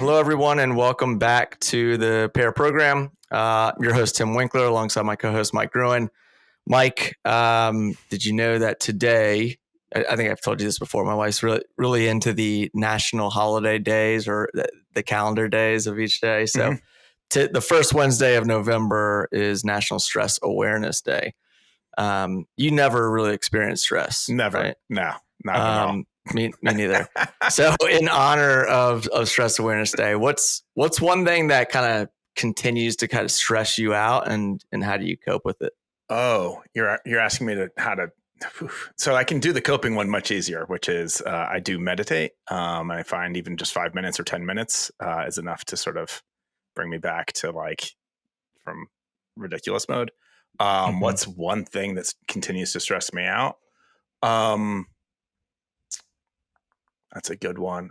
Hello, everyone, and welcome back to the Pair Program. Your host, Tim Winkler, alongside my co-host, Mike Gruen. Mike, did you know that today, I think I've told you this before, my wife's really into the national holiday days or the calendar days of each day. So the first Wednesday of November is National Stress Awareness Day. You never really experienced stress. Never. Right? No, not at all. Me neither. So in honor of Stress Awareness Day, what's one thing that kind of continues to kind of stress you out, and how do you cope with it? Oh, you're asking me how to. So I can do the coping one much easier, which is I do meditate. And I find even just 5 minutes or 10 minutes is enough to sort of bring me back to from ridiculous mode. What's one thing that continues to stress me out? That's a good one.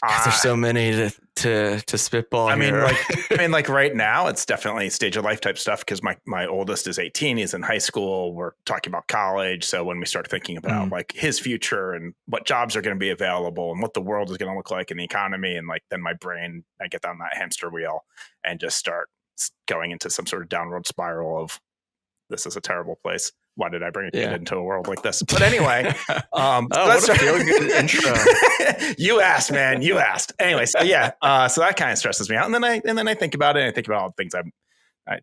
There's so many to spitball. I mean, right now it's definitely stage of life type stuff because my oldest is 18. He's in high school. We're talking about college. So when we start thinking about his future and what jobs are going to be available and what the world is going to look like in the economy, and then my brain, I get on that hamster wheel and just start going into some sort of downward spiral of this is a terrible place. Why did I bring a kid into a world like this? But anyway, what a feel-good intro. You asked, man. You asked. Anyway, so so that kind of stresses me out, and then I think about it. And I think about all the things I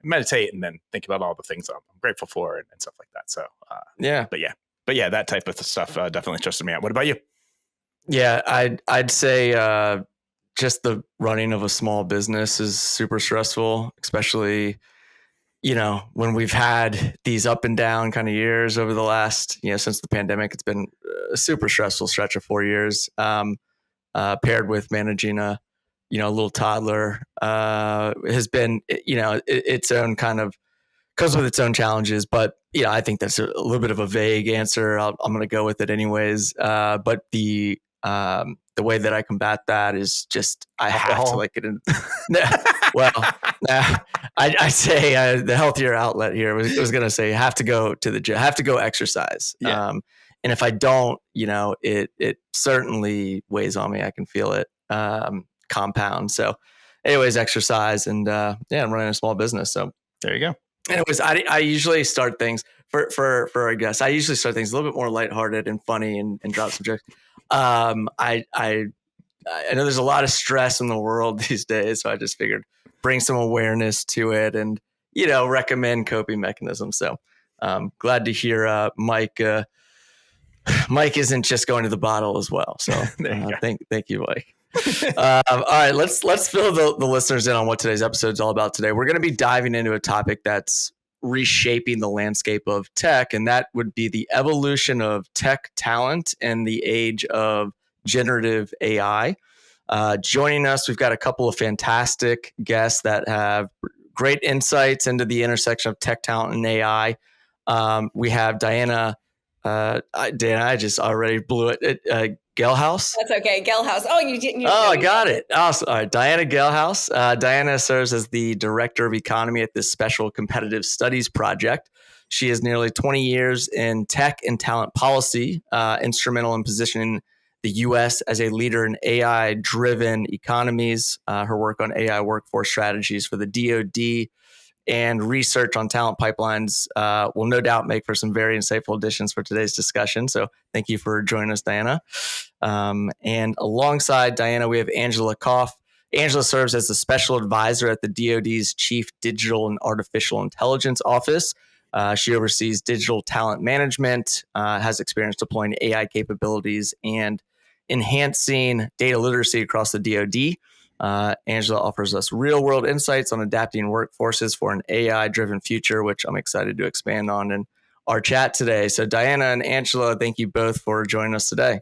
meditate, and then think about all the things I'm grateful for and stuff like that. So but that type of stuff definitely stresses me out. What about you? Yeah, I'd say just the running of a small business is super stressful, especially when we've had these up and down kind of years over the last, since the pandemic. It's been a super stressful stretch of 4 years, paired with managing a little toddler, has been, its own kind of, comes with its own challenges. But, I think that's a little bit of a vague answer. I'm going to go with it anyways. But the way that I combat that is just, I have to get in. I say the healthier outlet here was going to say have to go to the gym, have to go exercise. Yeah. And if I don't, it certainly weighs on me. I can feel it compound. So anyways, exercise and I'm running a small business. So there you go. Anyways, I usually start things for our guests. I usually start things a little bit more lighthearted and funny and drop some jokes. I know there's a lot of stress in the world these days, so I just figured bring some awareness to it and, recommend coping mechanisms. So glad to hear Mike. Mike isn't just going to the bottle as well. So thank you, Mike. All right, let's fill the listeners in on what today's episode is all about today. We're going to be diving into a topic that's reshaping the landscape of tech, and that would be the evolution of tech talent in the age of generative AI. Joining us, we've got a couple of fantastic guests that have great insights into the intersection of tech talent and AI. We have Diana. I just already blew it. Gehlhaus. That's okay. Gehlhaus. Oh, you didn't. I got it. Awesome. All right. Diana Gehlhaus. Diana serves as the Director of Economy at this Special Competitive Studies Project. She has nearly 20 years in tech and talent policy, instrumental in positioning the U.S. as a leader in AI-driven economies. Her work on AI workforce strategies for the DoD and research on talent pipelines will no doubt make for some very insightful additions for today's discussion. So thank you for joining us, Diana. And alongside Diana, we have Angela Cough. Angela serves as the special advisor at the DoD's Chief Digital and Artificial Intelligence Office. She oversees digital talent management, has experience deploying AI capabilities and enhancing data literacy across the DoD. Angela offers us real-world insights on adapting workforces for an AI-driven future, which I'm excited to expand on in our chat today. So Diana and Angela, thank you both for joining us today.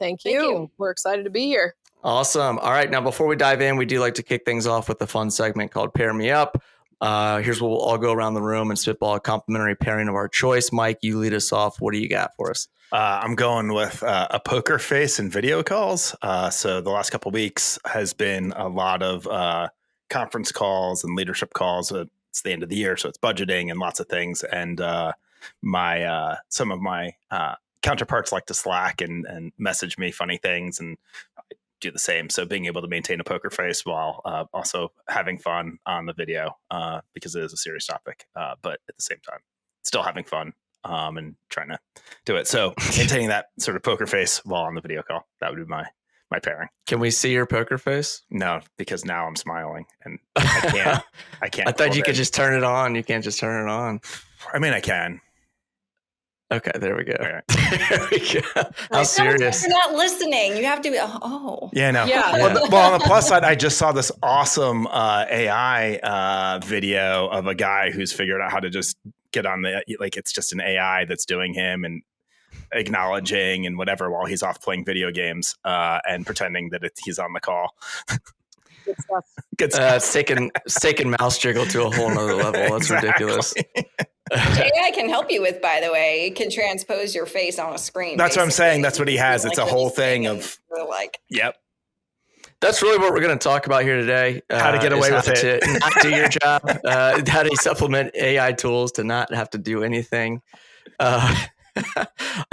Thank you. We're excited to be here. Awesome. All right. Now, before we dive in, we do like to kick things off with a fun segment called Pair Me Up. Here's what we'll all go around the room and spitball a complimentary pairing of our choice. Mike, you lead us off. What do you got for us? I'm going with a poker face and video calls. So the last couple of weeks has been a lot of conference calls and leadership calls. It's the end of the year, so it's budgeting and lots of things. And some of my counterparts like to Slack and message me funny things. And do the same. So being able to maintain a poker face while also having fun on the video because it is a serious topic, but at the same time, still having fun and trying to do it. So maintaining that sort of poker face while on the video call, that would be my pairing. Can we see your poker face? No, because now I'm smiling and I can't. I thought you could just turn it on. You can't just turn it on. I mean, I can. Okay, there we go. Okay. There we go. How serious? You're not listening. You have to be. Oh. Yeah, no. Yeah. Well, on the plus side, I just saw this awesome AI video of a guy who's figured out how to just get on it's just an AI that's doing him and acknowledging and whatever while he's off playing video games and pretending that he's on the call. Good stuff. Good stuff. It's taking mouse jiggle to a whole nother level. That's ridiculous. AI can help you with, by the way, it can transpose your face on a screen. That's basically. what I'm saying. That's what he has. It's a whole thing of like. Yep. That's really what we're going to talk about here today. How to get away with it. To not do your job. How to supplement AI tools to not have to do anything. I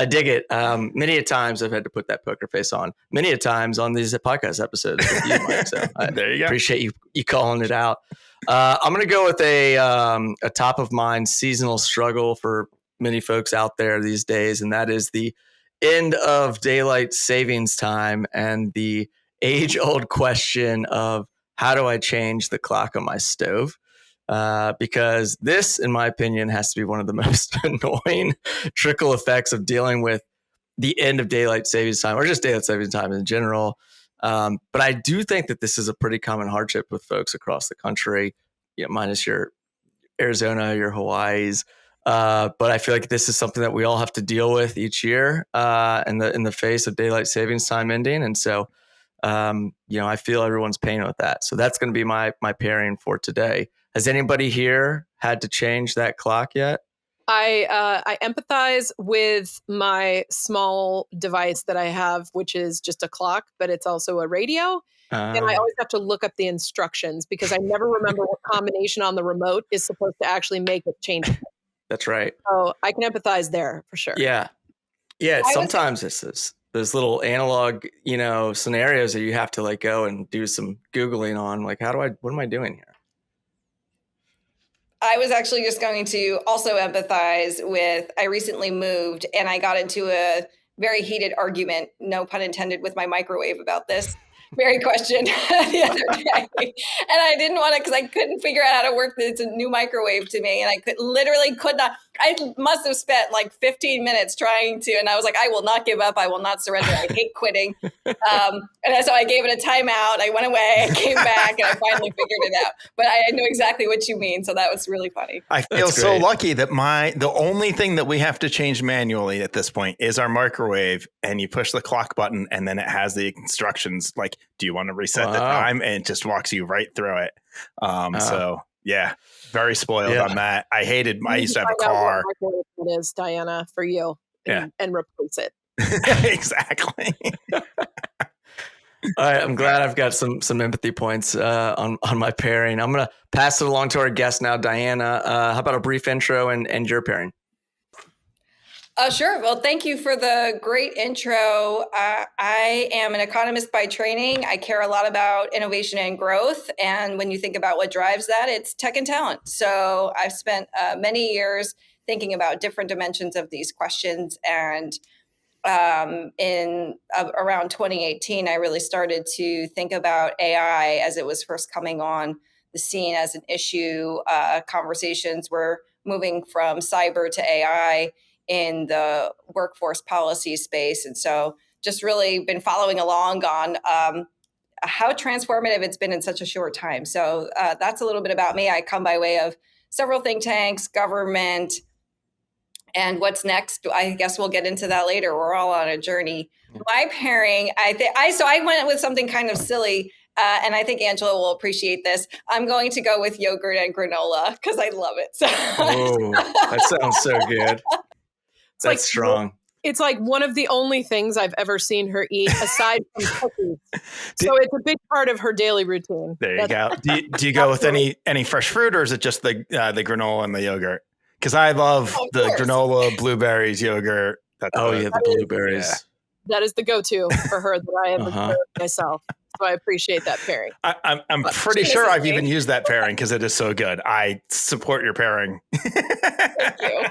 dig it. Many a times I've had to put that poker face on. Many a times on these podcast episodes with you, Mike. So there you go. Appreciate you calling it out. I'm going to go with a top of mind seasonal struggle for many folks out there these days, and that is the end of daylight savings time and the age-old question of how do I change the clock on my stove? Because this, in my opinion, has to be one of the most annoying trickle effects of dealing with the end of daylight savings time or just daylight savings time in general. But I do think that this is a pretty common hardship with folks across the country, minus your Arizona, your Hawaii's. But I feel like this is something that we all have to deal with each year in the face of daylight savings time ending. And so, I feel everyone's pain with that. So that's going to be my pairing for today. Has anybody here had to change that clock yet? I empathize with my small device that I have, which is just a clock, but it's also a radio. And I always have to look up the instructions because I never remember what combination on the remote is supposed to actually make it change. That's right. So I can empathize there for sure. Yeah. Sometimes it's those little analog, scenarios that you have to go and do some Googling on. What am I doing here? I was actually just going to also empathize with, I recently moved and I got into a very heated argument, no pun intended, with my microwave about this very question the other day. And I didn't want to, because I couldn't figure out how to work. It's a new microwave to me. And I could not, I must have spent 15 minutes trying to, and I was like, I will not give up. I will not surrender. I hate quitting. And so I gave it a timeout. I went away, I came back, and I finally figured it out. But I know exactly what you mean. So that was really funny. I feel so lucky that the only thing that we have to change manually at this point is our microwave. And you push the clock button and then it has the instructions do you want to reset the time? And it just walks you right through it. So yeah, very spoiled on that. I used to have a car. It is, Diana, for you. And replace it. Exactly. All right, I'm glad I've got some empathy points on my pairing. I'm going to pass it along to our guest now, Diana. How about a brief intro and your pairing? Sure. Well, thank you for the great intro. I am an economist by training. I care a lot about innovation and growth. And when you think about what drives that, it's tech and talent. So I've spent many years thinking about different dimensions of these questions. And in around 2018, I really started to think about AI as it was first coming on the scene as an issue. Conversations were moving from cyber to AI in the workforce policy space. And so just really been following along on how transformative it's been in such a short time. So that's a little bit about me. I come by way of several think tanks, government, and what's next? I guess we'll get into that later. We're all on a journey. My pairing, I went with something kind of silly, and I think Angela will appreciate this. I'm going to go with yogurt and granola because I love it. So. Oh, that sounds so good. That's strong. It's one of the only things I've ever seen her eat aside from cookies. So it's a big part of her daily routine. There you go. Do you go with any fresh fruit, or is it just the granola and the yogurt? Because I love the granola, blueberries, yogurt. The blueberries. That is the go-to for her that I have observed myself. So I appreciate that pairing. I'm pretty sure I've even used that pairing because it is so good. I support your pairing. Thank you.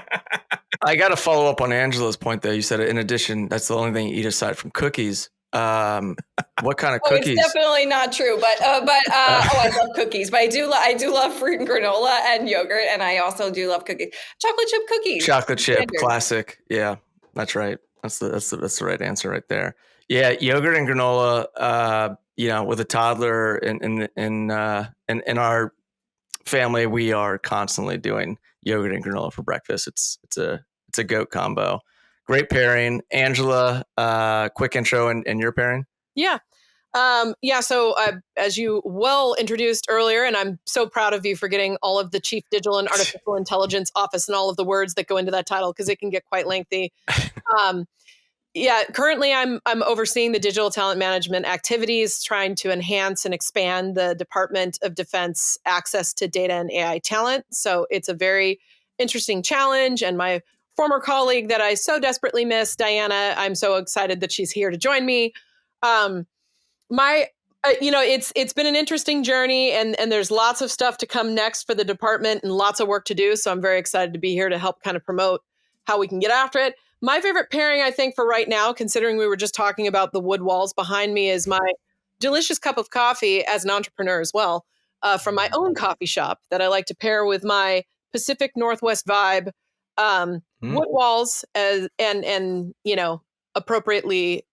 I got to follow up on Angela's point, though. You said, in addition, that's the only thing you eat aside from cookies. What kind of cookies? It's definitely not true, but I love cookies. But I do love fruit and granola and yogurt, and I also do love cookies. Chocolate chip cookies. Chocolate chip, classic. Yeah, that's right. That's the right answer right there. Yeah, yogurt and granola. With a toddler in our family, we are constantly doing yogurt and granola for breakfast. It's a goat combo. Great pairing. Angela, quick intro and your pairing. Yeah. So as you well introduced earlier, and I'm so proud of you for getting all of the Chief Digital and Artificial Intelligence Office and all of the words that go into that title, because it can get quite lengthy. Currently I'm overseeing the digital talent management activities, trying to enhance and expand the Department of Defense access to data and AI talent. So it's a very interesting challenge. And my former colleague that I so desperately miss, Diana, I'm so excited that she's here to join me. It's been an interesting journey, and there's lots of stuff to come next for the department and lots of work to do. So I'm very excited to be here to help kind of promote how we can get after it. My favorite pairing, I think, for right now, considering we were just talking about the wood walls behind me, is my delicious cup of coffee as an entrepreneur as well, from my own coffee shop that I like to pair with my Pacific Northwest vibe, wood walls and appropriately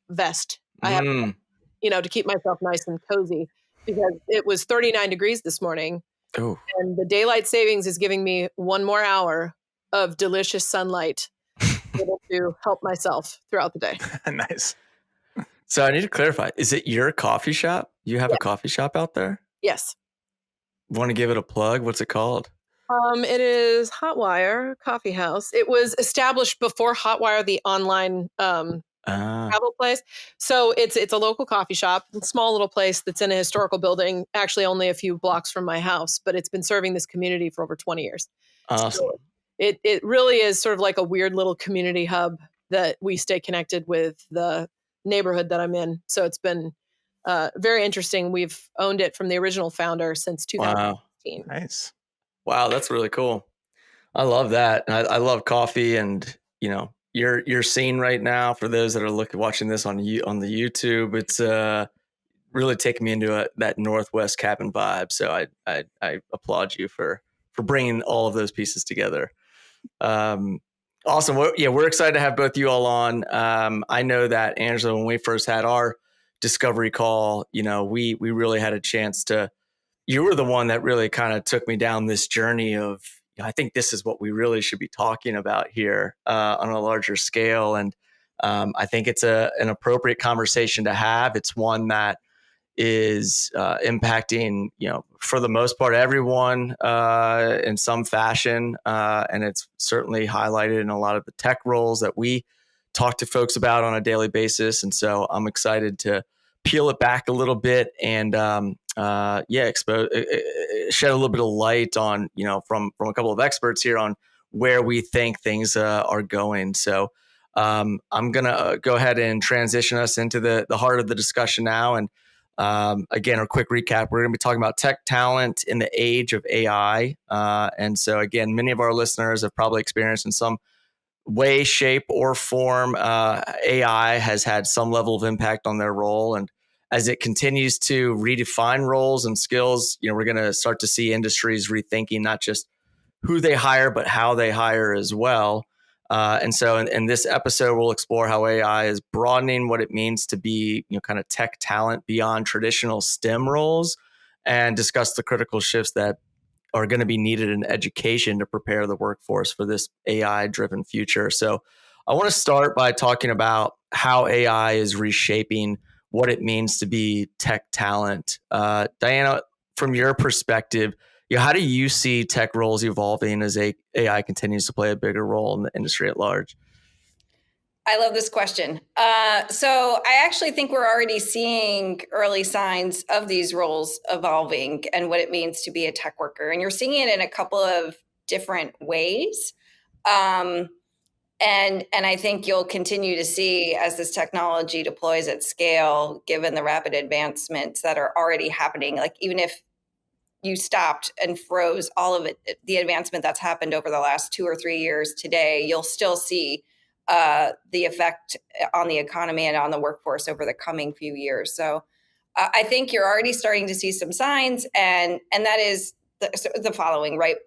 vest. I have, to keep myself nice and cozy, because it was 39 degrees this morning. Oh. And the daylight savings is giving me one more hour of delicious sunlight able to help myself throughout the day. Nice. So I need to clarify, is it your coffee shop? You have a coffee shop out there? Yes. Want to give it a plug? What's it called? It is Hotwire Coffee House. It was established before Hotwire, the online travel place. So it's a local coffee shop, a small little place that's in a historical building, actually only a few blocks from my house, but it's been serving this community for over 20 years. Awesome. So it really is sort of like a weird little community hub that we stay connected with the neighborhood that I'm in. So it's been very interesting. We've owned it from the original founder since 2016. Wow. Nice. Wow, that's really cool. I love that. I love coffee, and your scene right now, for those that are watching this on the YouTube, it's really taking me into that Northwest cabin vibe. So I applaud you for bringing all of those pieces together. Awesome. We're excited to have both you all on. I know that, Angela, when we first had our discovery call, we really had a chance to. You were the one that really kind of took me down this journey of, I think this is what we really should be talking about here on a larger scale. And I think it's an appropriate conversation to have. It's one that is impacting, for the most part, everyone in some fashion. And it's certainly highlighted in a lot of the tech roles that we talk to folks about on a daily basis. And so I'm excited to peel it back a little bit and expose, shed a little bit of light on, from a couple of experts here on where we think things are going. So I'm going to go ahead and transition us into the heart of the discussion now. And again, a quick recap, we're going to be talking about tech talent in the age of AI. And so again, many of our listeners have probably experienced in some way, shape, or form, AI has had some level of impact on their role. And as it continues to redefine roles and skills, we're going to start to see industries rethinking not just who they hire, but how they hire as well. And so in this episode, we'll explore how AI is broadening what it means to be, kind of tech talent beyond traditional STEM roles, and discuss the critical shifts that are going to be needed in education to prepare the workforce for this AI-driven future. So I want to start by talking about how AI is reshaping what it means to be tech talent. Diana, from your perspective, how do you see tech roles evolving as AI continues to play a bigger role in the industry at large? I love this question. So I actually think we're already seeing early signs of these roles evolving and what it means to be a tech worker. And you're seeing it in a couple of different ways. And I think you'll continue to see as this technology deploys at scale, given the rapid advancements that are already happening, like even if you stopped and froze all of it, the advancement that's happened over the last 2 or 3 years today, you'll still see the effect on the economy and on the workforce over the coming few years. So I think you're already starting to see some signs, and that is the following, right?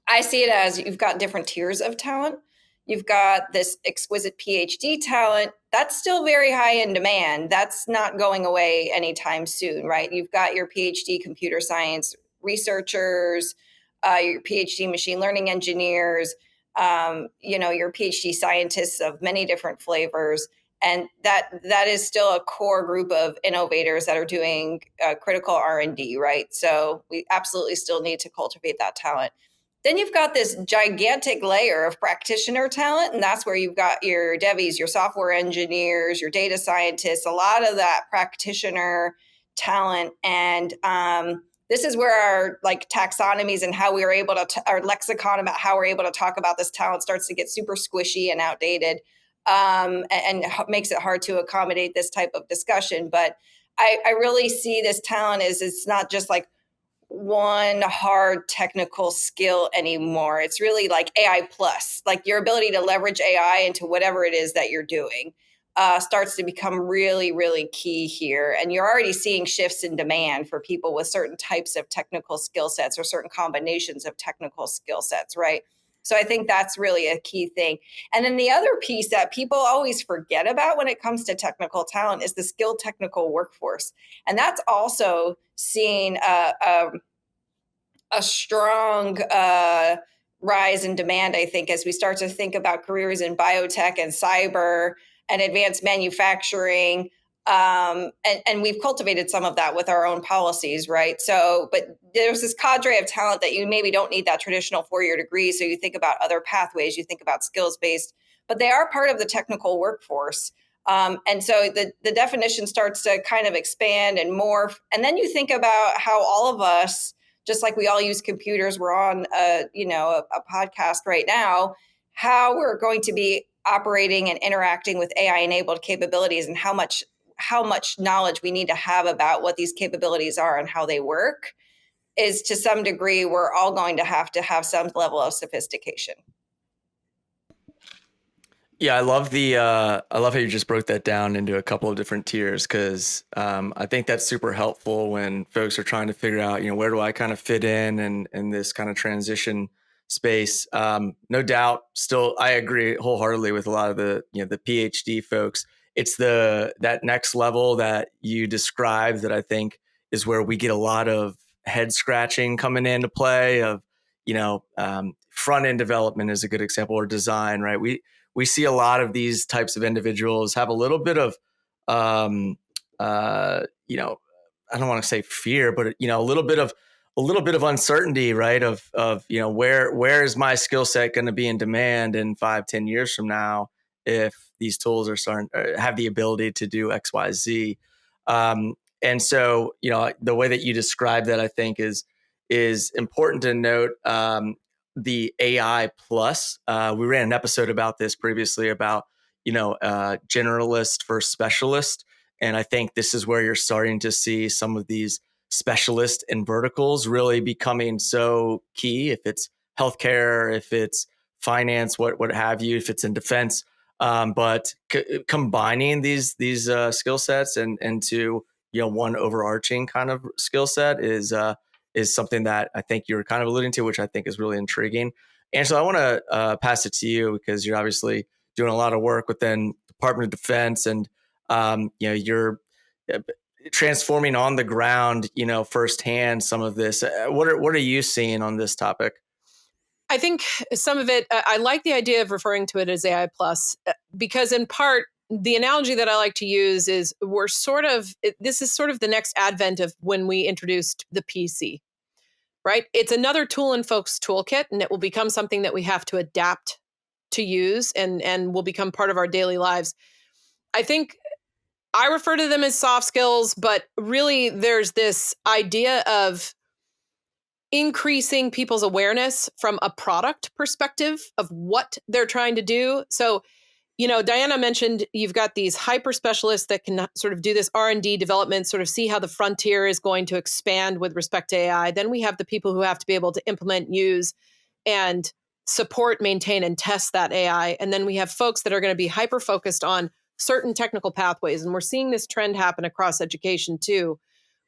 I see it as you've got different tiers of talent. You've got this exquisite PhD talent. That's still very high in demand. That's not going away anytime soon, right? You've got your PhD computer science researchers, your PhD machine learning engineers, your PhD scientists of many different flavors. And that is still a core group of innovators that are doing critical R&D, right? So we absolutely still need to cultivate that talent. Then you've got this gigantic layer of practitioner talent, and that's where you've got your devies, your software engineers, your data scientists, a lot of that practitioner talent. And this is where our taxonomies and how we are able to, our lexicon about how we're able to talk about this talent starts to get super squishy and outdated, and makes it hard to accommodate this type of discussion. But I really see this talent as it's not just like one hard technical skill anymore. It's really like AI plus, like your ability to leverage AI into whatever it is that you're doing starts to become really, really key here. And you're already seeing shifts in demand for people with certain types of technical skill sets or certain combinations of technical skill sets, right? So I think that's really a key thing. And then the other piece that people always forget about when it comes to technical talent is the skilled technical workforce. And that's also seeing a strong rise in demand, I think, as we start to think about careers in biotech and cyber and advanced manufacturing. And we've cultivated some of that with our own policies, right? So, but there's this cadre of talent that you maybe don't need that traditional 4-year degree. So you think about other pathways, you think about skills-based, but they are part of the technical workforce. And so the definition starts to kind of expand and morph. And then you think about how all of us, just like we all use computers, we're on a podcast right now, how we're going to be operating and interacting with AI enabled capabilities, and how much knowledge we need to have about what these capabilities are and how they work is, to some degree, we're all going to have some level of sophistication. Yeah, I love how you just broke that down into a couple of different tiers, because I think that's super helpful when folks are trying to figure out, where do I kind of fit in this kind of transition space. No doubt, still, I agree wholeheartedly with a lot of the PhD folks. It's that next level that you described that I think is where we get a lot of head scratching coming into play. Of front end development is a good example, or design, right? We see a lot of these types of individuals have a little bit of, I don't want to say fear, but a little bit of uncertainty, right? Of where is my skill set going to be in demand in 5-10 years from now if these tools are starting have the ability to do X, Y, Z. And so the way that you describe that, I think is important to note. The AI plus. We ran an episode about this previously about, generalist versus specialist. And I think this is where you're starting to see some of these specialists and verticals really becoming so key. If it's healthcare, if it's finance, what have you, if it's in defense. But combining these skill sets and into one overarching kind of skill set is something that I think you were kind of alluding to, which I think is really intriguing. Angela, I want to pass it to you, because you're obviously doing a lot of work within Department of Defense, and you're transforming on the ground, firsthand some of this. What are you seeing on this topic? I think some of it, I like the idea of referring to it as AI plus, because in part, the analogy that I like to use is this is sort of the next advent of when we introduced the PC, right? It's another tool in folks' toolkit, and it will become something that we have to adapt to use and will become part of our daily lives. I think I refer to them as soft skills, but really there's this idea of increasing people's awareness from a product perspective of what they're trying to do. So, Diana mentioned you've got these hyper specialists that can sort of do this R&D development, sort of see how the frontier is going to expand with respect to AI. Then we have the people who have to be able to implement, use, and support, maintain, and test that AI. And then we have folks that are going to be hyper focused on certain technical pathways. And we're seeing this trend happen across education too,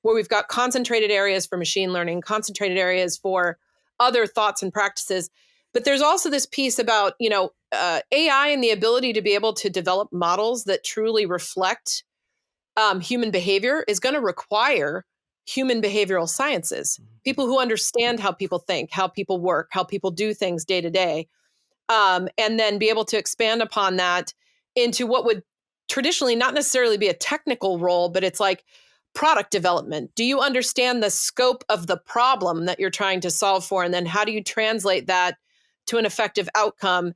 where we've got concentrated areas for machine learning, concentrated areas for other thoughts and practices. But there's also this piece about, AI and the ability to be able to develop models that truly reflect human behavior is going to require human behavioral sciences, people who understand how people think, how people work, how people do things day to day, and then be able to expand upon that into what would traditionally not necessarily be a technical role, but it's like product development. Do you understand the scope of the problem that you're trying to solve for? And then how do you translate that to an effective outcome?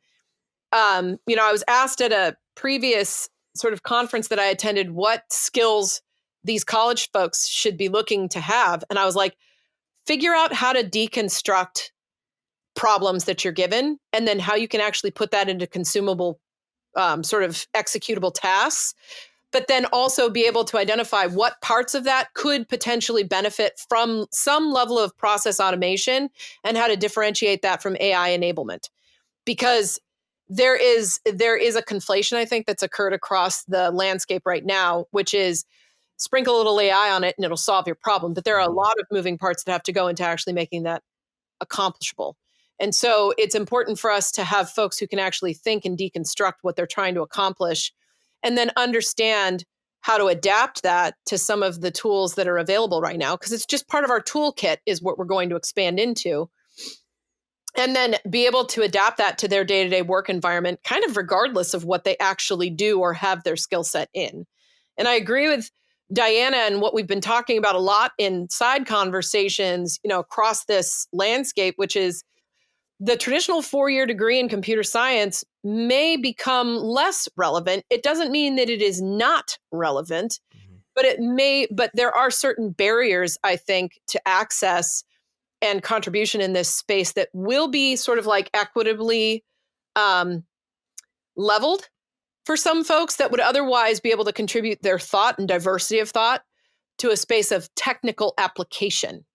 I was asked at a previous sort of conference that I attended what skills these college folks should be looking to have. And I was like, figure out how to deconstruct problems that you're given, and then how you can actually put that into consumable sort of executable tasks, but then also be able to identify what parts of that could potentially benefit from some level of process automation and how to differentiate that from AI enablement. Because there is a conflation, I think, that's occurred across the landscape right now, which is sprinkle a little AI on it and it'll solve your problem. But there are a lot of moving parts that have to go into actually making that accomplishable. And so it's important for us to have folks who can actually think and deconstruct what they're trying to accomplish, and then understand how to adapt that to some of the tools that are available right now, because it's just part of our toolkit is what we're going to expand into. And then be able to adapt that to their day-to-day work environment, kind of regardless of what they actually do or have their skill set in. And I agree with Diana and what we've been talking about a lot in side conversations, across this landscape, which is the traditional 4-year degree in computer science may become less relevant. It doesn't mean that it is not relevant, but there are certain barriers, I think, to access and contribution in this space that will be sort of like equitably leveled for some folks that would otherwise be able to contribute their thought and diversity of thought to a space of technical application.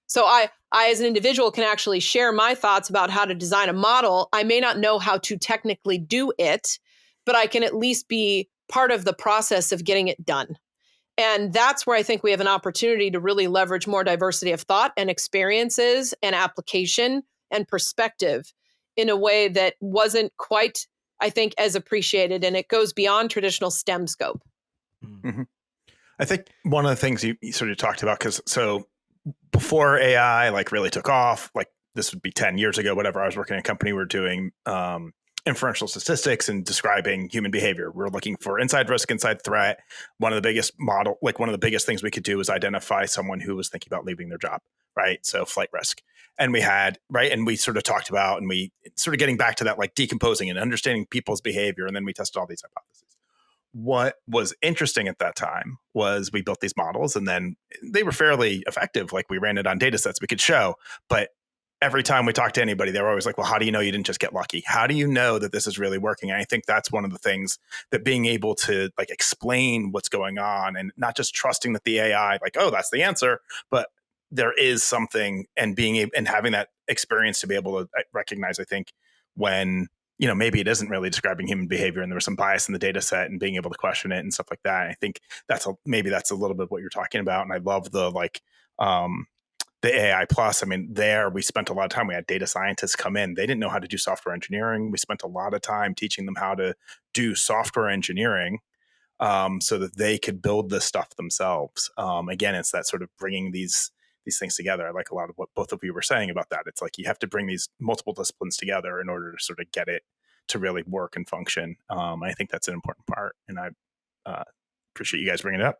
So I as an individual can actually share my thoughts about how to design a model. I may not know how to technically do it, but I can at least be part of the process of getting it done. And that's where I think we have an opportunity to really leverage more diversity of thought and experiences and application and perspective in a way that wasn't quite, I think, as appreciated. And it goes beyond traditional STEM scope. Mm-hmm. I think one of the things you sort of talked about, so before AI really took off, this would be 10 years ago, whatever, I was working in a company, we were doing inferential statistics and describing human behavior. We're looking for inside risk, inside threat. One of the biggest things we could do was identify someone who was thinking about leaving their job, right? So flight risk. And we had, right, and we sort of talked about, and we sort of getting back to that, decomposing and understanding people's behavior. And then we tested all these hypotheses. What was interesting at that time was we built these models, and then they were fairly effective. We ran it on data sets we could show, but every time we talked to anybody, they were always like, well, how do you know you didn't just get lucky? How do you know that this is really working? And I think that's one of the things that being able to explain what's going on and not just trusting that the AI, oh, that's the answer, but there is something, and being able and having that experience to be able to recognize, I think, when, maybe it isn't really describing human behavior and there was some bias in the data set, and being able to question it and stuff like that. And I think maybe that's a little bit of what you're talking about. And I love the AI Plus. I mean, there we spent a lot of time. We had data scientists come in. They didn't know how to do software engineering. We spent a lot of time teaching them how to do software engineering so that they could build this stuff themselves. Again, it's that sort of bringing these things together. I like a lot of what both of you were saying about that. It's you have to bring these multiple disciplines together in order to sort of get it to really work and function. I think that's an important part, and I appreciate you guys bringing it up.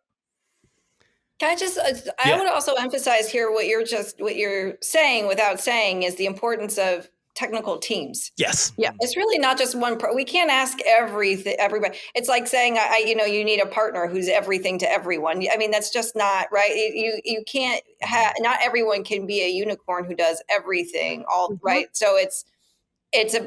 Can I just, I would also emphasize here what you're saying without saying is the importance of technical teams. Yes. Yeah. It's really not just one. We can't ask everybody. It's like saying, you need a partner who's everything to everyone. I mean, that's just not right. You can't have, not everyone can be a unicorn who does everything all right. So it's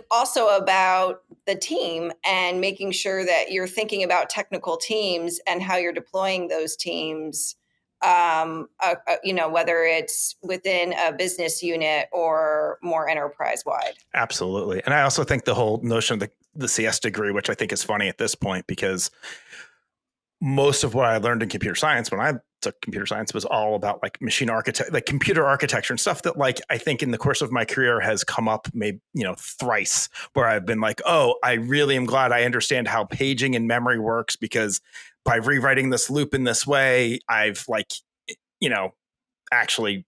also about the team and making sure that you're thinking about technical teams and how you're deploying those teams, whether it's within a business unit or more enterprise wide. Absolutely. And I also think the whole notion of the CS degree, which I think is funny at this point, because most of what I learned in computer science when I took computer science was all about like computer architecture and stuff that like I think in the course of my career has come up maybe, thrice, where I've been like, oh, I really am glad I understand how paging and memory works, because by rewriting this loop in this way, I've actually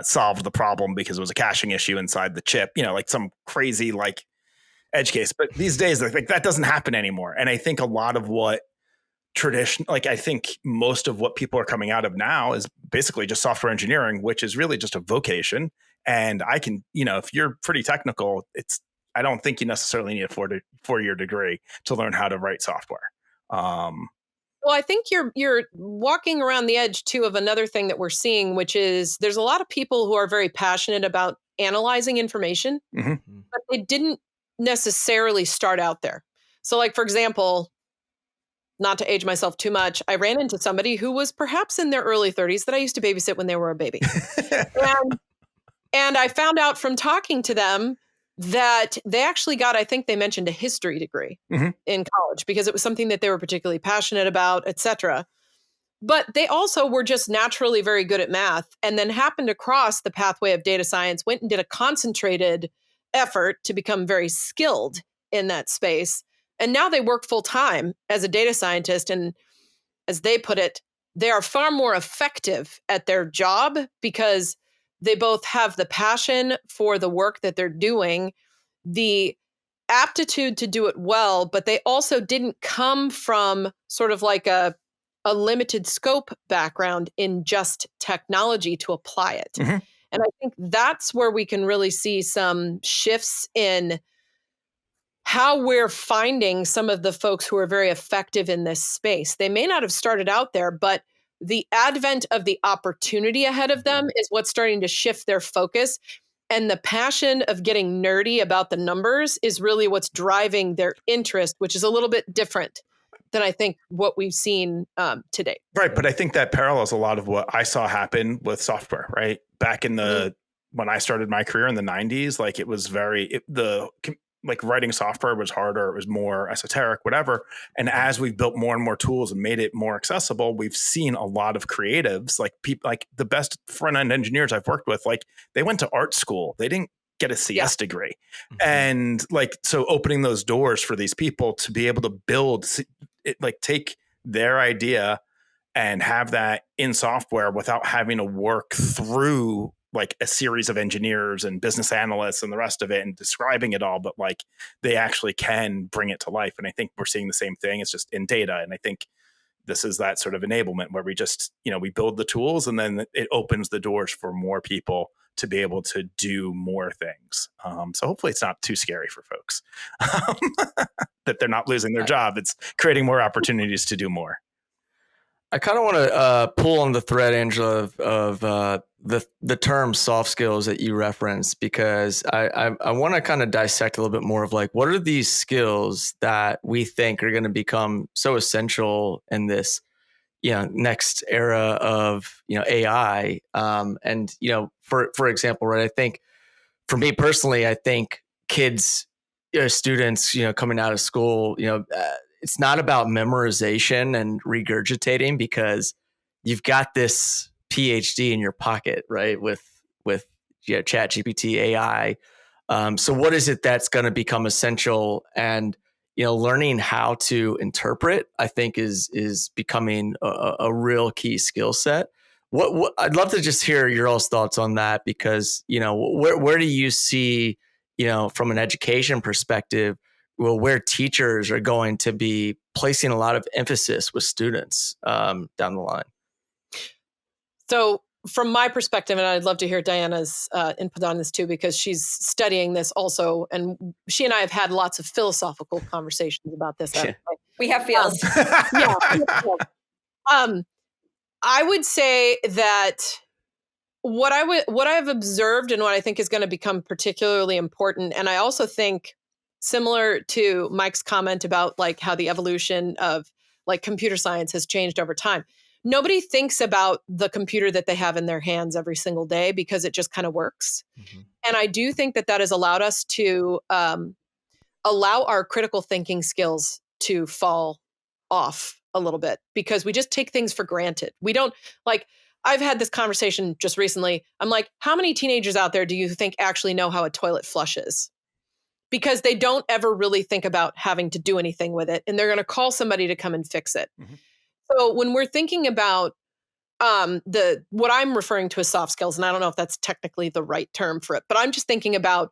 solved the problem because it was a caching issue inside the chip, like some crazy like edge case. But these days, I think that doesn't happen anymore. And I think a lot of what I think most of what people are coming out of now is basically just software engineering, which is really just a vocation. And I can, if you're pretty technical, I don't think you necessarily need a 4-year degree to learn how to write software. Well, I think you're walking around the edge too of another thing that we're seeing, which is there's a lot of people who are very passionate about analyzing information, but they didn't necessarily start out there. So like, for example, not to age myself too much, I ran into somebody who was perhaps in their early 30s that I used to babysit when they were a baby. and I found out from talking to them that they actually got, I think they mentioned a history degree in college because it was something that they were particularly passionate about, et cetera. But they also were just naturally very good at math and then happened across the pathway of data science, went and did a concentrated effort to become very skilled in that space. And now they work full time as a data scientist. And as they put it, they are far more effective at their job because they both have the passion for the work that they're doing, the aptitude to do it well, but they also didn't come from sort of like a limited scope background in just technology to apply it. And I think that's where we can really see some shifts in how we're finding some of the folks who are very effective in this space. They may not have started out there, but the advent of the opportunity ahead of them is what's starting to shift their focus. And the passion of getting nerdy about the numbers is really what's driving their interest, which is a little bit different than I think what we've seen today. Right. But I think that parallels a lot of what I saw happen with software, right? Back in when I started my career in the 90s, like it was like writing software was harder. It was more esoteric, whatever. And as we've built more and more tools and made it more accessible, we've seen a lot of creatives, like people, like the best front end engineers I've worked with, like they went to art school. They didn't get a CS degree. And like, so opening those doors for these people to be able to build it, like take their idea and have that in software without having to work through like a series of engineers and business analysts and the rest of it and describing it all, but like they actually can bring it to life. And I think we're seeing the same thing. It's just in data. And I think this is that sort of enablement where we just, we build the tools and then it opens the doors for more people to be able to do more things. So hopefully it's not too scary for folks that they're not losing their job. It's creating more opportunities to do more. I kind of want to pull on the thread, Angela, of the term soft skills that you referenced, because I want to kind of dissect a little bit more of like, what are these skills that we think are going to become so essential in this, next era of, AI. And, for example, right, I think for me personally, I think kids, students, coming out of school, it's not about memorization and regurgitating because you've got this PhD in your pocket, right? With Chat GPT, AI. So what is it that's going to become essential? And learning how to interpret, I think, is becoming a real key skill set. What I'd love to just hear your all's thoughts on that, because where do you see from an education perspective, where teachers are going to be placing a lot of emphasis with students down the line? So from my perspective, and I'd love to hear Diana's input on this too, because she's studying this also. And she and I have had lots of philosophical conversations about this. Yeah. We have feels. Yeah. I would say that what I've observed and what I think is going to become particularly important, and I also think similar to Mike's comment about like how the evolution of like computer science has changed over time. Nobody thinks about the computer that they have in their hands every single day because it just kind of works. Mm-hmm. And I do think that has allowed us to allow our critical thinking skills to fall off a little bit because we just take things for granted. We don't like, I've had this conversation just recently. I'm like, how many teenagers out there do you think actually know how a toilet flushes? Because they don't ever really think about having to do anything with it. And they're going to call somebody to come and fix it. Mm-hmm. So when we're thinking about what I'm referring to as soft skills, and I don't know if that's technically the right term for it, but I'm just thinking about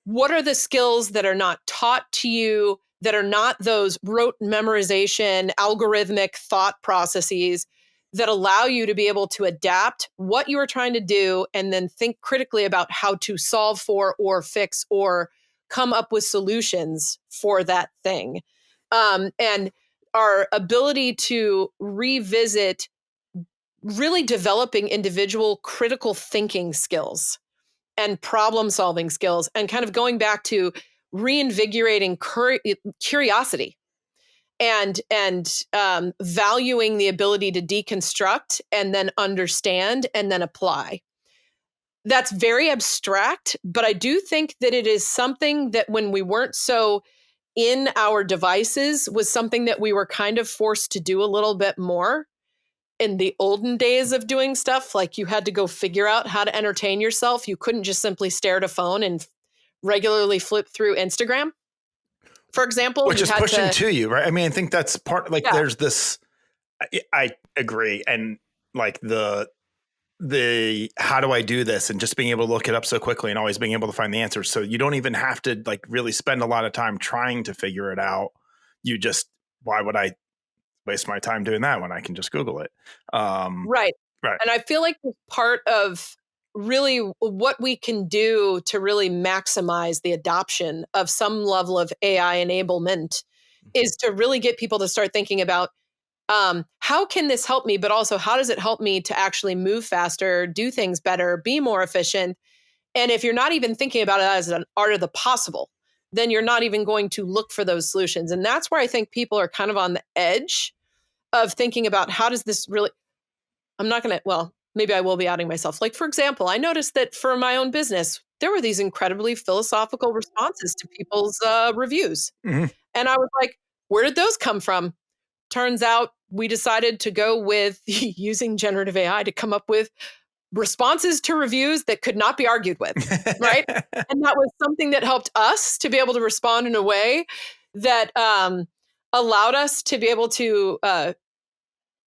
what are the skills that are not taught to you, that are not those rote memorization, algorithmic thought processes that allow you to be able to adapt what you are trying to do and then think critically about how to solve for or fix or come up with solutions for that thing. And our ability to revisit really developing individual critical thinking skills and problem solving skills and kind of going back to reinvigorating curiosity and valuing the ability to deconstruct and then understand and then apply. That's very abstract, but I do think that it is something that when we weren't so in our devices was something that we were kind of forced to do a little bit more in the olden days of doing stuff. Like you had to go figure out how to entertain yourself. You couldn't just simply stare at a phone and regularly flip through Instagram, for example. Which is pushing to you, right? I mean, I think that's part, like there's this, I agree. And like the how do I do this? And just being able to look it up so quickly and always being able to find the answers. So you don't even have to like really spend a lot of time trying to figure it out. You just, why would I waste my time doing that when I can just Google it? Right. And I feel like part of really what we can do to really maximize the adoption of some level of AI enablement is to really get people to start thinking about how can this help me, but also how does it help me to actually move faster, do things better, be more efficient? And if you're not even thinking about it as an art of the possible, then you're not even going to look for those solutions. And that's where I think people are kind of on the edge of thinking about how does this really, I'm not going to, well, maybe I will be outing myself. Like, for example, I noticed that for my own business, there were these incredibly philosophical responses to people's reviews. Mm-hmm. And I was like, where did those come from? Turns out we decided to go with using generative AI to come up with responses to reviews that could not be argued with, right? And that was something that helped us to be able to respond in a way that allowed us to be able to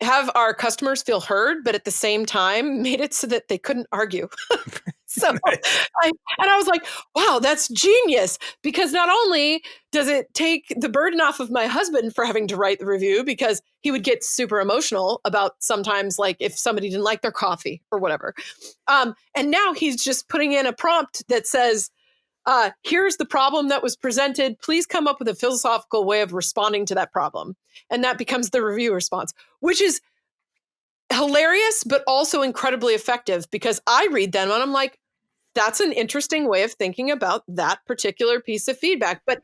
have our customers feel heard, but at the same time made it so that they couldn't argue. So I was like, wow, that's genius. Because not only does it take the burden off of my husband for having to write the review, because he would get super emotional about sometimes like if somebody didn't like their coffee or whatever. And now he's just putting in a prompt that says, here's the problem that was presented. Please come up with a philosophical way of responding to that problem. And that becomes the review response, which is hilarious, but also incredibly effective because I read them and I'm like, that's an interesting way of thinking about that particular piece of feedback. But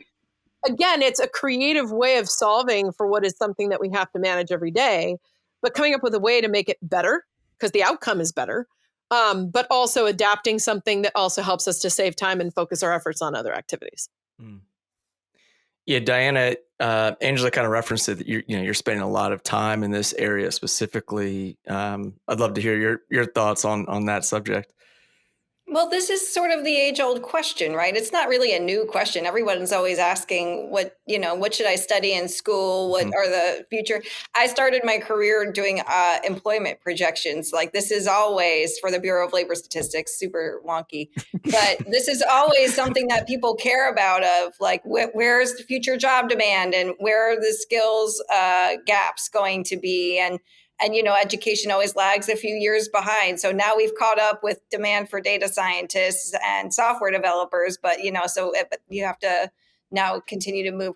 again, it's a creative way of solving for what is something that we have to manage every day, but coming up with a way to make it better because the outcome is better, but also adapting something that also helps us to save time and focus our efforts on other activities. Mm. Yeah, Diana, Angela kind of referenced it that you're spending a lot of time in this area specifically. I'd love to hear your thoughts on that subject. Well, this is sort of the age-old question, right? It's not really a new question. Everyone's always asking what should I study in school? What are the future? I started my career doing employment projections. Like this is always for the Bureau of Labor Statistics, super wonky, but this is always something that people care about of like, where's the future job demand and where are the skills gaps going to be? And And, education always lags a few years behind. So now we've caught up with demand for data scientists and software developers, but, so you have to now continue to move.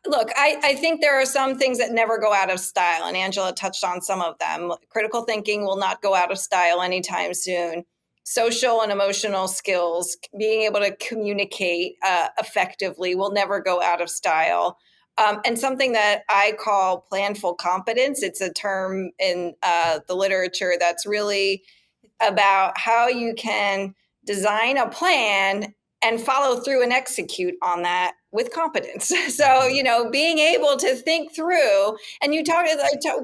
Look, I think there are some things that never go out of style, and Angela touched on some of them. Critical thinking will not go out of style anytime soon. Social and emotional skills, being able to communicate effectively will never go out of style. And something that I call planful competence, it's a term in the literature that's really about how you can design a plan and follow through and execute on that with competence. So, being able to think through, and you talked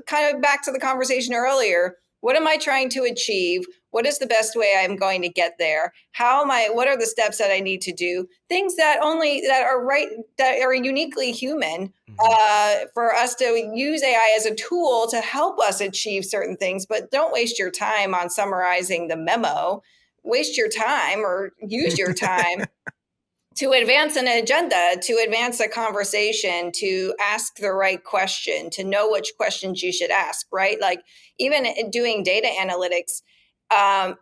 kind of back to the conversation earlier, what am I trying to achieve? What is the best way I'm going to get there? What are the steps that I need to do? Things that are uniquely human, for us to use AI as a tool to help us achieve certain things, but don't waste your time on summarizing the memo. Waste your time or use your time to advance an agenda, to advance a conversation, to ask the right question, to know which questions you should ask, right? Like even doing data analytics, I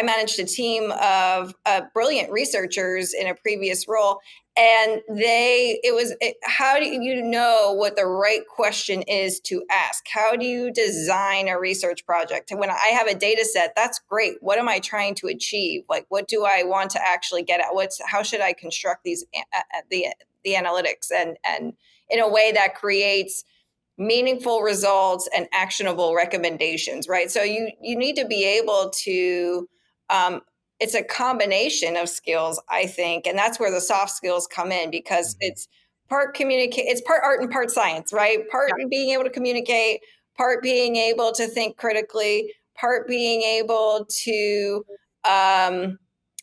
managed a team of brilliant researchers in a previous role. And how do you know what the right question is to ask? How do you design a research project? And when I have a data set, that's great. What am I trying to achieve? Like, what do I want to actually get at? How should I construct the analytics and in a way that creates meaningful results and actionable recommendations, right? So you need to be able to, it's a combination of skills, I think, and that's where the soft skills come in, because it's part it's part art and part science, right? Part being able to communicate, part being able to think critically, part being able to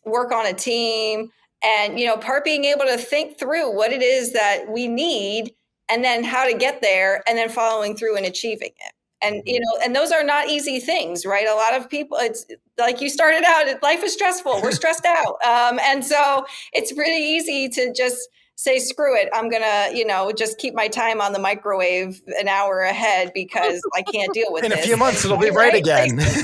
work on a team, and part being able to think through what it is that we need and then how to get there, and then following through and achieving it. And, and those are not easy things, right? A lot of people, it's like you started out, life is stressful. We're stressed out. And so it's pretty easy to just say, screw it. I'm going to, just keep my time on the microwave an hour ahead because I can't deal with this. In a few months, it'll be right again. So,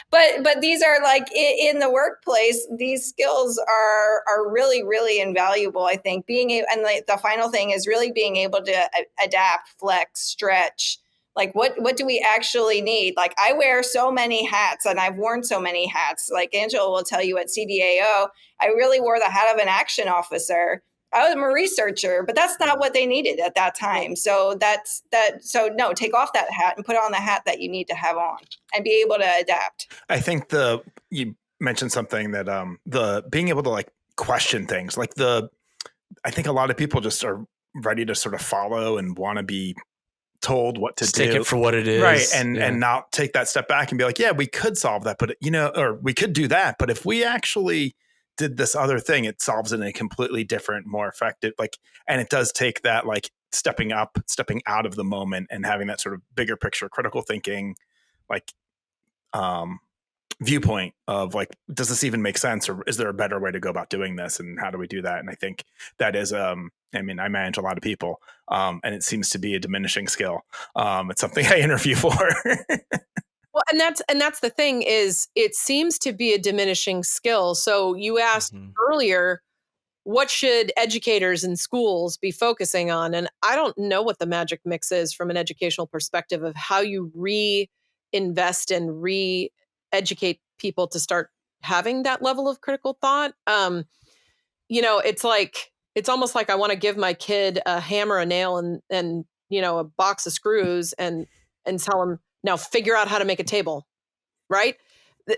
but these are like in the workplace, these skills are really, really invaluable, I think. And the final thing is really being able to adapt, flex, stretch. Like what do we actually need? Like I wear so many hats, and I've worn so many hats. Like Angela will tell you at CDAO, I really wore the hat of an action officer. I was a researcher, but that's not what they needed at that time. So So no, take off that hat and put on the hat that you need to have on and be able to adapt. I think you mentioned something that the being able to like question things, like I think a lot of people just are ready to sort of follow and want to be told what to do. Take it for what it is. Right. And not take that step back and be like, yeah, we could solve that, but or we could do that. But if we actually did this other thing, it solves it in a completely different, more effective, and it does take that like stepping out of the moment and having that sort of bigger picture, critical thinking, viewpoint of like, does this even make sense? Or is there a better way to go about doing this? And how do we do that? And I think that is, I manage a lot of people, and it seems to be a diminishing skill. It's something I interview for. Well, and that's the thing is it seems to be a diminishing skill. So you asked earlier, what should educators in schools be focusing on? And I don't know what the magic mix is from an educational perspective of how you reinvest and re-educate people to start having that level of critical thought. It's almost like I want to give my kid a hammer, a nail, and a box of screws and tell him, now figure out how to make a table, right?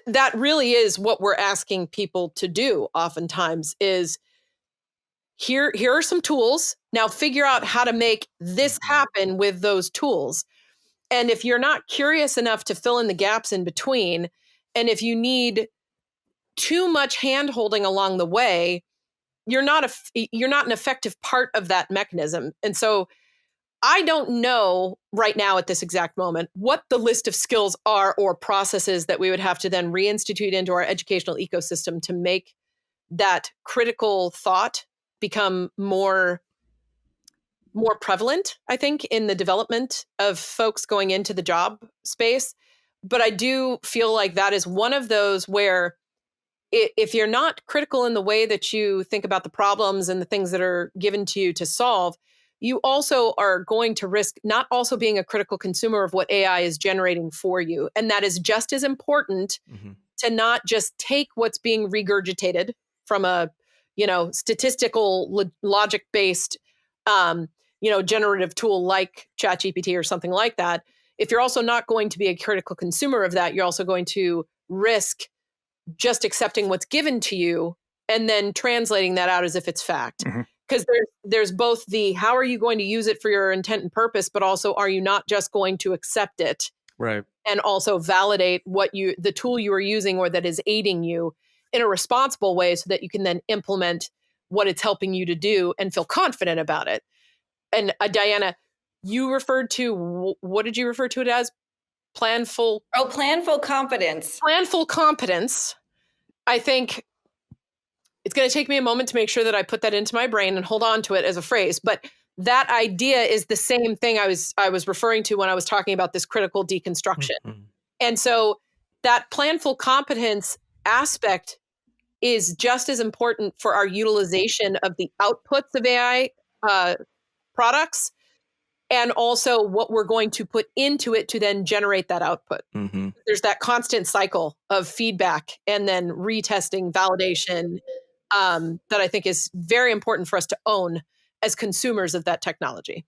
That really is what we're asking people to do oftentimes is here are some tools. Now figure out how to make this happen with those tools. And if you're not curious enough to fill in the gaps in between, and if you need too much hand-holding along the way, you're not an effective part of that mechanism. And so I don't know right now at this exact moment what the list of skills are or processes that we would have to then reinstitute into our educational ecosystem to make that critical thought become more more prevalent, I think, in the development of folks going into the job space. But I do feel like that is one of those where if you're not critical in the way that you think about the problems and the things that are given to you to solve, you also are going to risk not also being a critical consumer of what AI is generating for you. And that is just as important to not just take what's being regurgitated from a, statistical logic-based, generative tool like ChatGPT or something like that. If you're also not going to be a critical consumer of that, you're also going to risk just accepting what's given to you and then translating that out as if it's fact. Because there's both the how are you going to use it for your intent and purpose, but also are you not just going to accept it, right? And also validate the tool you are using or that is aiding you in a responsible way, so that you can then implement what it's helping you to do and feel confident about it. And Diana, you referred to, what did you refer to it as? Planful competence. Planful competence. I think it's going to take me a moment to make sure that I put that into my brain and hold on to it as a phrase. But that idea is the same thing I was referring to when I was talking about this critical deconstruction. And so that planful competence aspect is just as important for our utilization of the outputs of AI products, and also what we're going to put into it to then generate that output. There's that constant cycle of feedback and then retesting, validation, that I think is very important for us to own as consumers of that technology.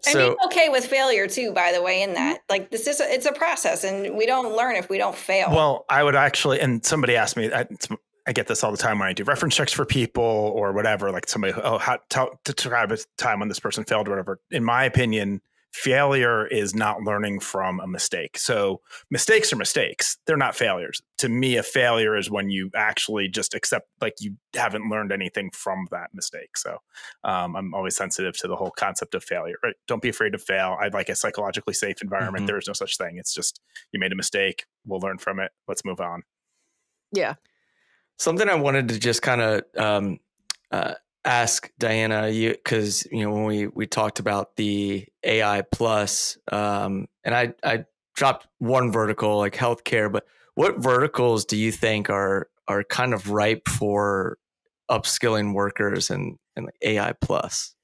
And being okay with failure too, by the way, in that, like, it's a process, and we don't learn if we don't fail. Well, I would actually, and somebody asked me, I get this all the time when I do reference checks for people or whatever, like somebody, how to describe a time when this person failed or whatever. In my opinion, failure is not learning from a mistake. So mistakes are mistakes. They're not failures. To me, a failure is when you actually just accept, like, you haven't learned anything from that mistake. So I'm always sensitive to the whole concept of failure. Right? Don't be afraid to fail. I'd like a psychologically safe environment. There is no such thing. It's just, you made a mistake. We'll learn from it. Let's move on. Yeah. Something I wanted to just kind of ask Diana, because when we talked about the AI plus, and I dropped one vertical like healthcare, but what verticals do you think are kind of ripe for upskilling workers and like AI plus?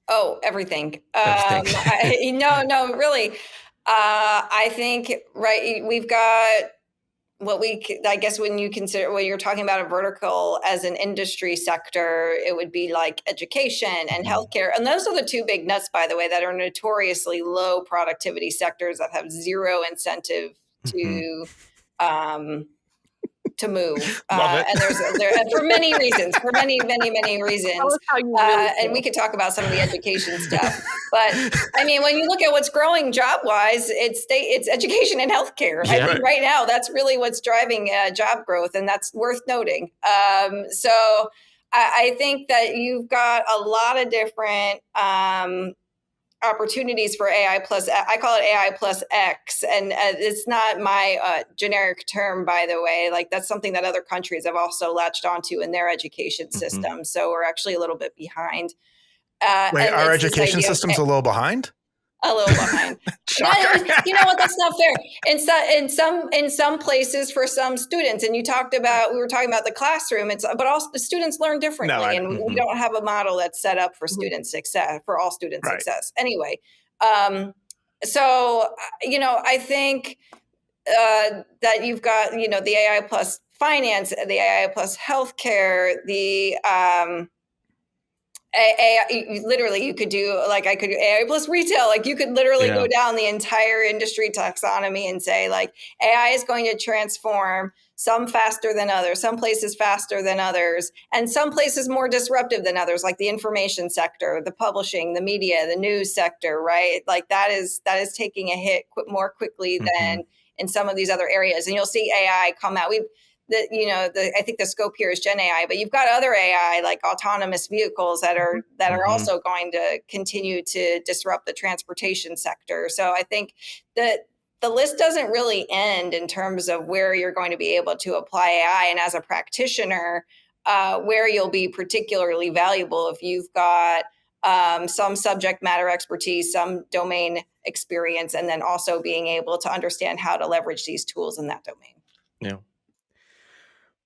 Oh, everything. No, really. I think, right, we've got I guess when you consider, when you're talking about a vertical as an industry sector, it would be like education and healthcare. And those are the two big nuts, by the way, that are notoriously low productivity sectors that have zero incentive to move. And for many reasons, many reasons. Tell us how you really and we could talk about some of the education stuff. But I mean, when you look at what's growing job-wise, it's education and healthcare. Yeah. I think right now that's really what's driving job growth, and that's worth noting. So I think that you've got a lot of different opportunities for AI plus, I call it AI plus X. And it's not my generic term, by the way. Like, that's something that other countries have also latched onto in their education system. So we're actually a little bit behind. Wait, our education system's a little behind? A little behind. You know what? That's not fair. In some places for some students, and we were talking about the classroom. But also the students learn differently, and we don't have a model that's set up for student success, for all student success. Anyway, so I think that you've got the AI plus finance, the AI plus healthcare, the AI, literally, you could do, like, I could do AI plus retail. Like, you could literally go down the entire industry taxonomy and say, like, AI is going to transform some faster than others, some places faster than others, and some places more disruptive than others, like the information sector, the publishing, the media, the news sector, right? Like, that is taking a hit more quickly than in some of these other areas. And you'll see AI come out. I think the scope here is Gen AI, but you've got other AI like autonomous vehicles that are also going to continue to disrupt the transportation sector. So I think that the list doesn't really end in terms of where you're going to be able to apply AI. And as a practitioner, where you'll be particularly valuable if you've got some subject matter expertise, some domain experience, and then also being able to understand how to leverage these tools in that domain. Yeah.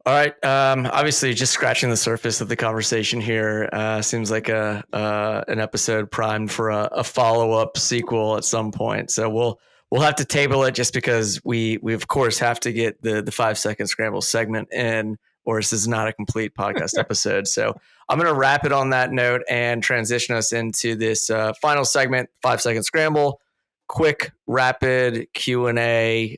All right. Obviously, just scratching the surface of the conversation here. Seems like an episode primed for a follow-up sequel at some point. So we'll have to table it just because we of course have to get the 5-second scramble segment in, or this is not a complete podcast episode. So I'm going to wrap it on that note and transition us into this final segment, 5-second scramble. Quick, rapid Q&A.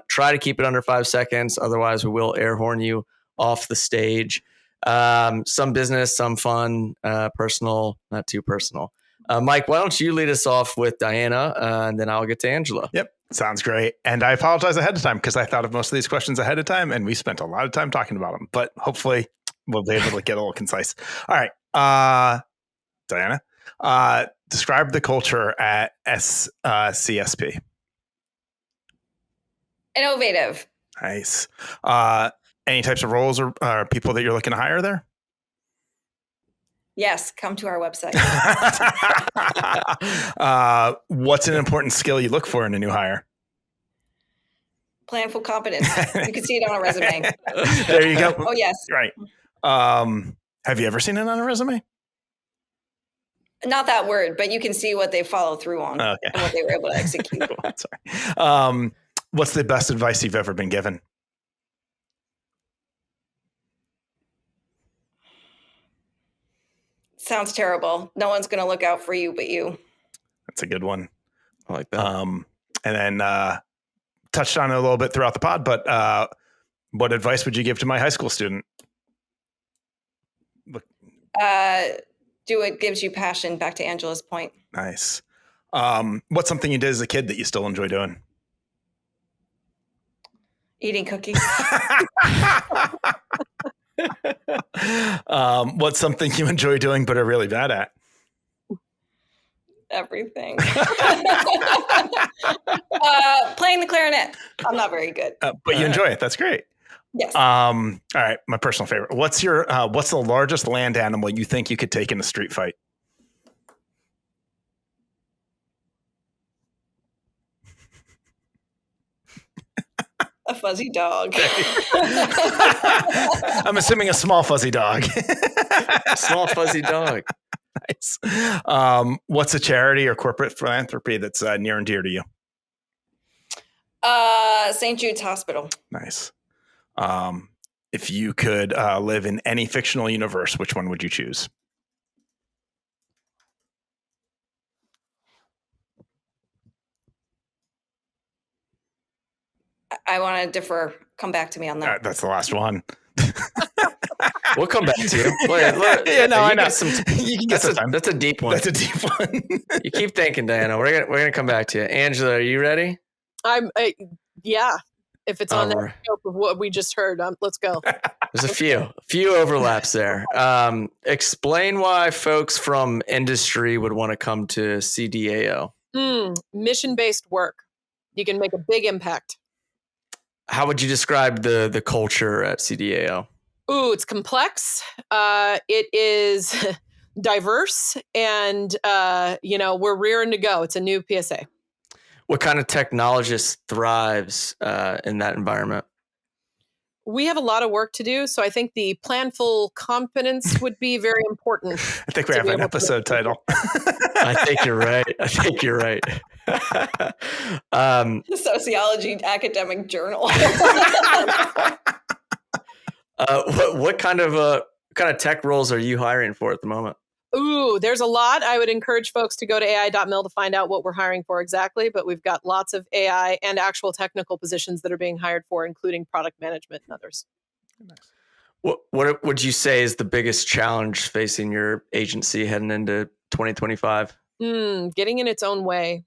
Try to keep it under 5 seconds. Otherwise, we will air horn you off the stage. Some business, some fun, personal, not too personal. Mike, why don't you lead us off with Diana, and then I'll get to Angela. Yep. Sounds great. And I apologize ahead of time because I thought of most of these questions ahead of time and we spent a lot of time talking about them, but hopefully we'll be able to get a little concise. All right. Diana, describe the culture at CSP. Innovative. Nice. Any types of roles or people that you're looking to hire there? Yes, come to our website. What's an important skill you look for in a new hire? Planful competence. You can see it on a resume. There you go. Oh, yes. Right. Have you ever seen it on a resume? Not that word, but you can see what they follow through on and what they were able to execute. Sorry. What's the best advice you've ever been given? Sounds terrible. No one's going to look out for you but you. That's a good one. I like that. And then touched on it a little bit throughout the pod, but what advice would you give to my high school student? Do what gives you passion, back to Angela's point. Nice. What's something you did as a kid that you still enjoy doing? Eating cookies. What's something you enjoy doing but are really bad at? Everything. Playing the clarinet. I'm not very good. But you enjoy it. That's great. Yes. All right. My personal favorite. What's the largest land animal you think you could take in a street fight? A fuzzy dog. I'm assuming a small fuzzy dog. Small fuzzy dog. Nice. What's a charity or corporate philanthropy that's near and dear to you? St. Jude's Hospital. Nice. If you could live in any fictional universe, which one would you choose? I want to differ. Come back to me on that. That's the last one. We'll come back to you. Yeah, no, I know. You can get some time. That's a deep one. That's a deep one. You keep thinking, Diana. We're gonna come back to you. Angela, are you ready? Yeah. If it's on the scope of what we just heard, let's go. There's a few overlaps there. Explain why folks from industry would want to come to CDAO. Mission-based work. You can make a big impact. How would you describe the culture at CDAO? Ooh, it's complex. It is diverse, and we're rearing to go. It's a new PSA. What kind of technologist thrives in that environment? We have a lot of work to do, so I think the planful competence would be very important. I think we have an episode title. I think you're right. The Sociology Academic Journal. What kind of tech roles are you hiring for at the moment? Ooh, there's a lot. I would encourage folks to go to ai.mil to find out what we're hiring for exactly, but we've got lots of AI and actual technical positions that are being hired for, including product management and others. Nice. What would you say is the biggest challenge facing your agency heading into 2025? Getting in its own way.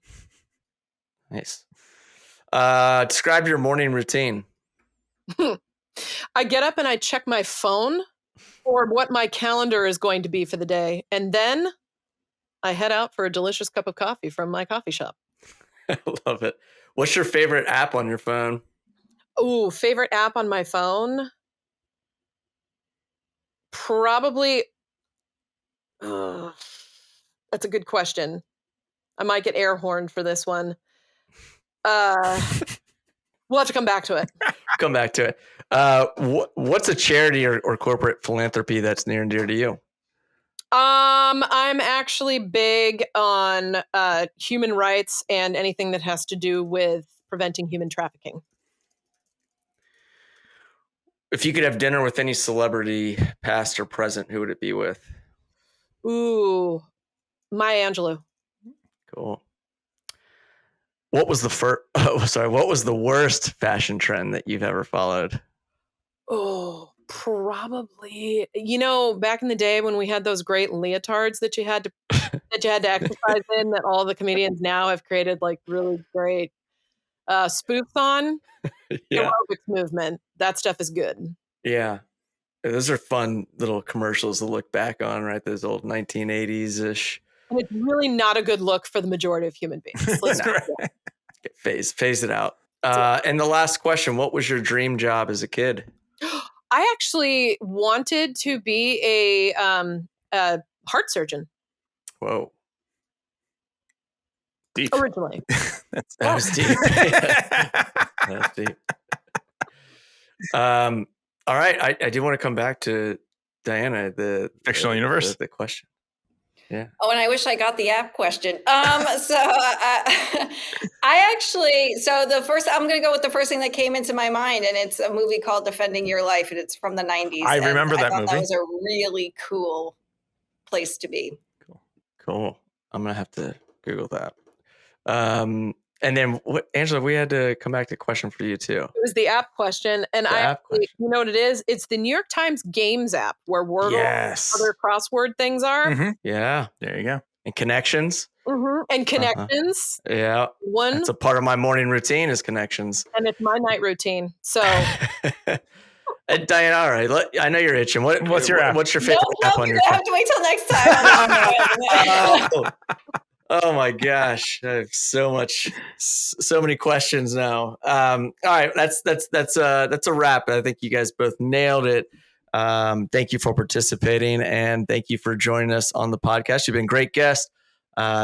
Nice. Describe your morning routine. I get up and I check my phone or what my calendar is going to be for the day. And then I head out for a delicious cup of coffee from my coffee shop. I love it. What's your favorite app on your phone? Ooh, favorite app on my phone? Probably. That's a good question. I might get air horned for this one. We'll have to come back to it. Come back to it. What's a charity or corporate philanthropy that's near and dear to you? I'm actually big on human rights and anything that has to do with preventing human trafficking. If you could have dinner with any celebrity, past or present, who would it be with? Ooh, Maya Angelou. Cool. What was the worst fashion trend that you've ever followed? Oh, probably. Back in the day when we had those great leotards that you had to exercise in, that all the comedians now have created like really great spoofs on. Yeah. Aerobics movement. That stuff is good. Yeah. Those are fun little commercials to look back on, right? Those old 1980s-ish. And it's really not a good look for the majority of human beings. Phase it out. And the last question, what was your dream job as a kid? I actually wanted to be a heart surgeon. Whoa. Deep. Originally. That was deep. That was deep. All right. I do want to come back to Diana, the fictional universe, the question. Yeah. Oh, and I wish I got the app question. I'm going to go with the first thing that came into my mind, and it's a movie called Defending Your Life, and it's from the 90s. I remember that movie. That was a really cool place to be. Cool. I'm going to have to Google that. And then, Angela, we had to come back to a question for you too. It was the app question, and you know what it is? It's the New York Times Games app where Wordle and other crossword things are. Mm-hmm. Yeah, there you go. And connections. Mm-hmm. And connections. Yeah, it's a part of my morning routine is connections, and it's my night routine. So, Diana, all right. I know you're itching. What's your app? What's your favorite app on your phone? I have to wait till next time. Oh my gosh, I have so many questions now. All right, that's a wrap. I think you guys both nailed it. Thank you for participating, and thank you for joining us on the podcast. You've been a great guest,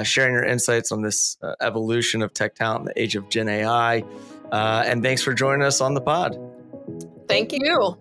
sharing your insights on this evolution of tech talent in the age of Gen AI. And thanks for joining us on the pod. Thank you.